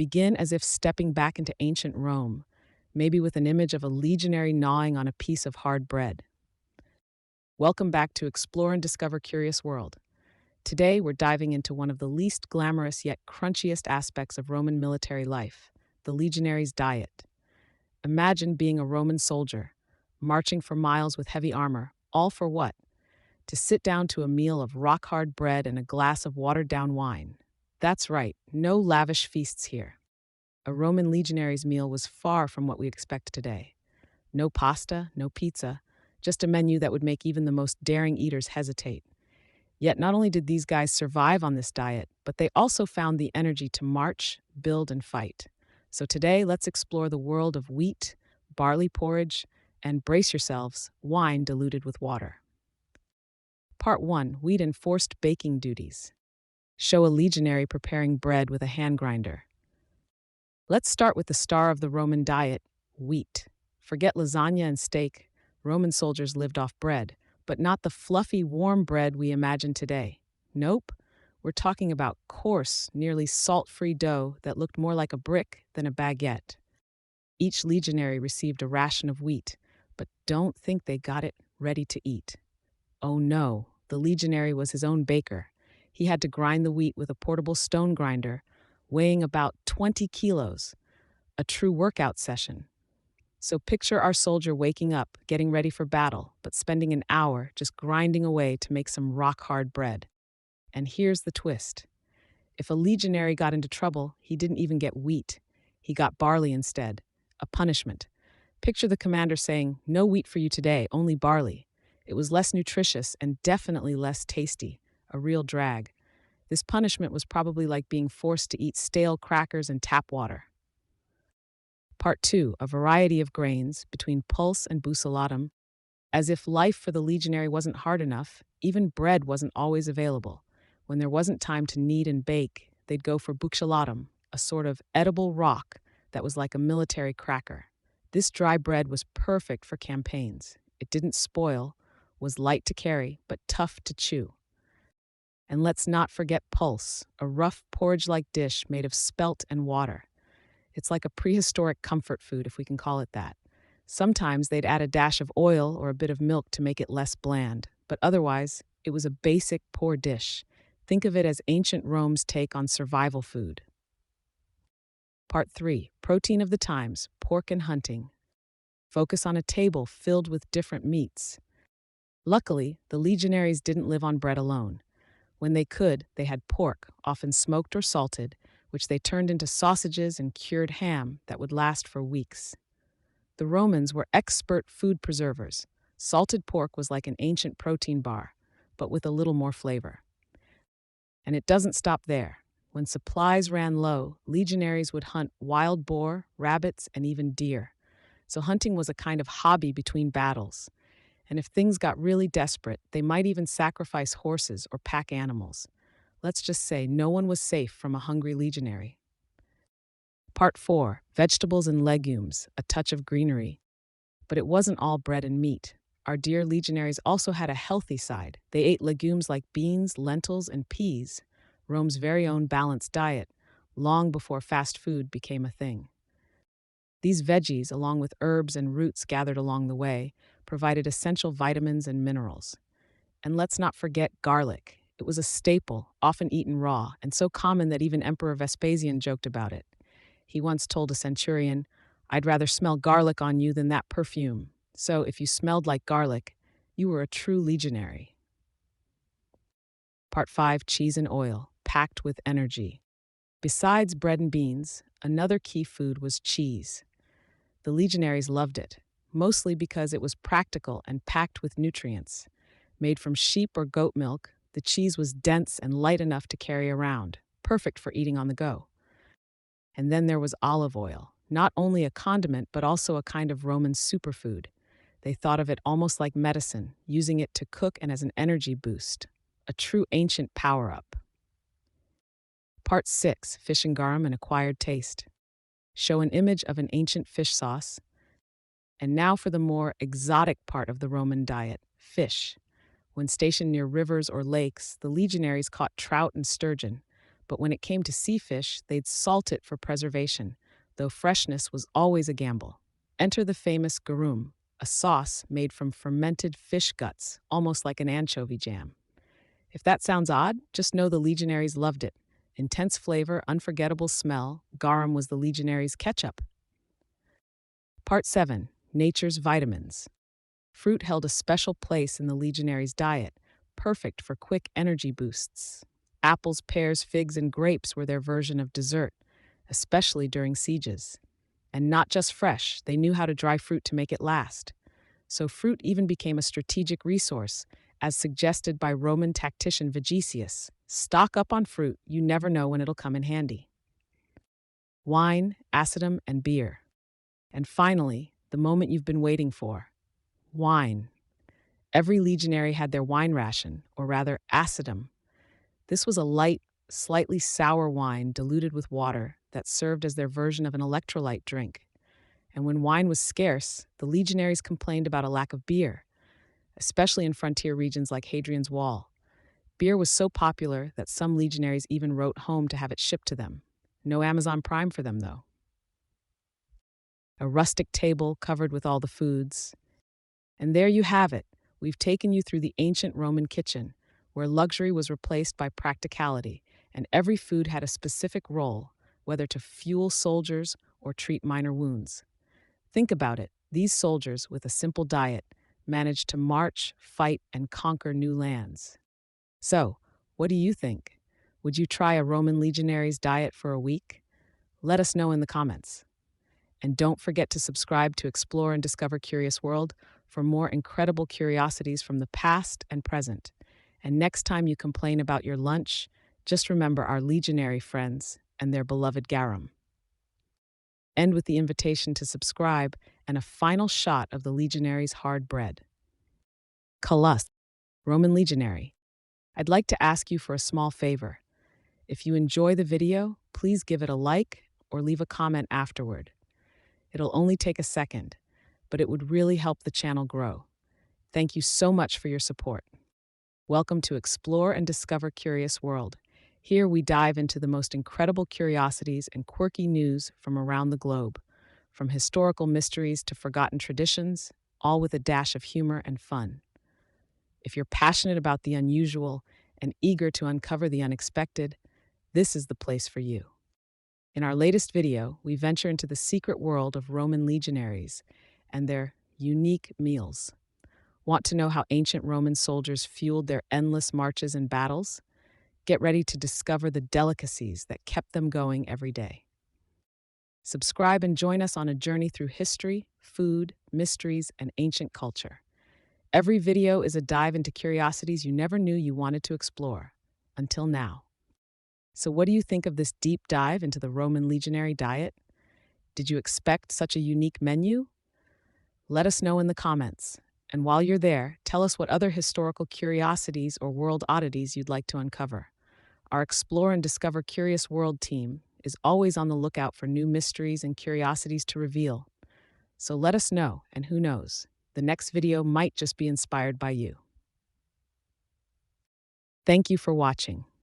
Begin as if stepping back into ancient Rome, maybe with an image of a legionary gnawing on a piece of hard bread. Welcome back to Explore and Discover Curious World. Today, we're diving into one of the least glamorous yet crunchiest aspects of Roman military life, the legionaries' diet. Imagine being a Roman soldier, marching for miles with heavy armor, all for what? To sit down to a meal of rock-hard bread and a glass of watered-down wine. That's right, no lavish feasts here. A Roman legionary's meal was far from what we expect today. No pasta, no pizza, just a menu that would make even the most daring eaters hesitate. Yet not only did these guys survive on this diet, but they also found the energy to march, build, and fight. So today, let's explore the world of wheat, barley porridge, and brace yourselves, wine diluted with water. Part 1. Wheat and Forced Baking Duties. Show a legionary preparing bread with a hand grinder. Let's start with the star of the Roman diet, wheat. Forget lasagna and steak. Roman soldiers lived off bread, but not the fluffy, warm bread we imagine today. Nope. We're talking about coarse, nearly salt-free dough that looked more like a brick than a baguette. Each legionary received a ration of wheat, but don't think they got it ready to eat. Oh no, the legionary was his own baker. He had to grind the wheat with a portable stone grinder, weighing about 20 kilos, a true workout session. So picture our soldier waking up, getting ready for battle, but spending an hour just grinding away to make some rock-hard bread. And here's the twist. If a legionary got into trouble, he didn't even get wheat. He got barley instead, a punishment. Picture the commander saying, "No wheat for you today, only barley." It was less nutritious and definitely less tasty, a real drag. This punishment was probably like being forced to eat stale crackers and tap water. Part 2. A variety of grains, between pulse and bucellatum. As if life for the legionary wasn't hard enough, even bread wasn't always available. When there wasn't time to knead and bake, they'd go for bucellatum, a sort of edible rock that was like a military cracker. This dry bread was perfect for campaigns. It didn't spoil, was light to carry, but tough to chew. And let's not forget pulse, a rough porridge-like dish made of spelt and water. It's like a prehistoric comfort food, if we can call it that. Sometimes they'd add a dash of oil or a bit of milk to make it less bland, but otherwise, it was a basic, poor dish. Think of it as ancient Rome's take on survival food. Part 3. Protein of the times, pork and hunting. Focus on a table filled with different meats. Luckily, the legionaries didn't live on bread alone. When they could, they had pork, often smoked or salted, which they turned into sausages and cured ham that would last for weeks. The Romans were expert food preservers. Salted pork was like an ancient protein bar, but with a little more flavor. And it doesn't stop there. When supplies ran low, legionaries would hunt wild boar, rabbits, and even deer. So hunting was a kind of hobby between battles. And if things got really desperate, they might even sacrifice horses or pack animals. Let's just say no one was safe from a hungry legionary. Part 4. Vegetables and legumes, a touch of greenery. But it wasn't all bread and meat. Our dear legionaries also had a healthy side. They ate legumes like beans, lentils, and peas, Rome's very own balanced diet, long before fast food became a thing. These veggies, along with herbs and roots gathered along the way, provided essential vitamins and minerals. And let's not forget garlic. It was a staple, often eaten raw, and so common that even Emperor Vespasian joked about it. He once told a centurion, "I'd rather smell garlic on you than that perfume." So if you smelled like garlic, you were a true legionary. Part 5. Cheese and oil, packed with energy. Besides bread and beans, another key food was cheese. The legionaries loved it, mostly because it was practical and packed with nutrients. Made from sheep or goat milk, the cheese was dense and light enough to carry around, perfect for eating on the go. And then there was olive oil, not only a condiment but also a kind of Roman superfood. They thought of it almost like medicine, using it to cook and as an energy boost, a true ancient power-up. Part 6. Fish and garum, an acquired taste. Show an image of an ancient fish sauce. And now for the more exotic part of the Roman diet, fish. When stationed near rivers or lakes, the legionaries caught trout and sturgeon, but when it came to sea fish, they'd salt it for preservation, though freshness was always a gamble. Enter the famous garum, a sauce made from fermented fish guts, almost like an anchovy jam. If that sounds odd, just know the legionaries loved it. Intense flavor, unforgettable smell, garum was the legionaries' ketchup. Part 7. Nature's Vitamins. Fruit held a special place in the legionaries' diet, perfect for quick energy boosts. Apples, pears, figs, and grapes were their version of dessert, especially during sieges. And not just fresh, they knew how to dry fruit to make it last. So fruit even became a strategic resource, as suggested by Roman tactician Vegetius. Stock up on fruit, you never know when it'll come in handy. Wine, acidum, and beer. And finally, the moment you've been waiting for. Wine. Every legionary had their wine ration, or rather acidum. This was a light, slightly sour wine diluted with water that served as their version of an electrolyte drink. And when wine was scarce, the legionaries complained about a lack of beer, especially in frontier regions like Hadrian's Wall. Beer was so popular that some legionaries even wrote home to have it shipped to them. No Amazon Prime for them, though. A rustic table covered with all the foods. And there you have it. We've taken you through the ancient Roman kitchen, where luxury was replaced by practicality, and every food had a specific role, whether to fuel soldiers or treat minor wounds. Think about it. These soldiers, with a simple diet, managed to march, fight, and conquer new lands. So, what do you think? Would you try a Roman legionary's diet for a week? Let us know in the comments. And don't forget to subscribe to Explore and Discover Curious World for more incredible curiosities from the past and present. And next time you complain about your lunch, just remember our legionary friends and their beloved garum. End with the invitation to subscribe and a final shot of the legionary's hard bread. Colus, Roman legionary. I'd like to ask you for a small favor. If you enjoy the video, please give it a like or leave a comment afterward. It'll only take a second, but it would really help the channel grow. Thank you so much for your support. Welcome to Explore and Discover Curious World. Here we dive into the most incredible curiosities and quirky news from around the globe, from historical mysteries to forgotten traditions, all with a dash of humor and fun. If you're passionate about the unusual and eager to uncover the unexpected, this is the place for you. In our latest video, we venture into the secret world of Roman legionaries and their unique meals. Want to know how ancient Roman soldiers fueled their endless marches and battles? Get ready to discover the delicacies that kept them going every day. Subscribe and join us on a journey through history, food, mysteries, and ancient culture. Every video is a dive into curiosities you never knew you wanted to explore, until now. So what do you think of this deep dive into the Roman legionary diet? Did you expect such a unique menu? Let us know in the comments. And while you're there, tell us what other historical curiosities or world oddities you'd like to uncover. Our Explore and Discover Curious World team is always on the lookout for new mysteries and curiosities to reveal. So let us know, and who knows, the next video might just be inspired by you. Thank you for watching.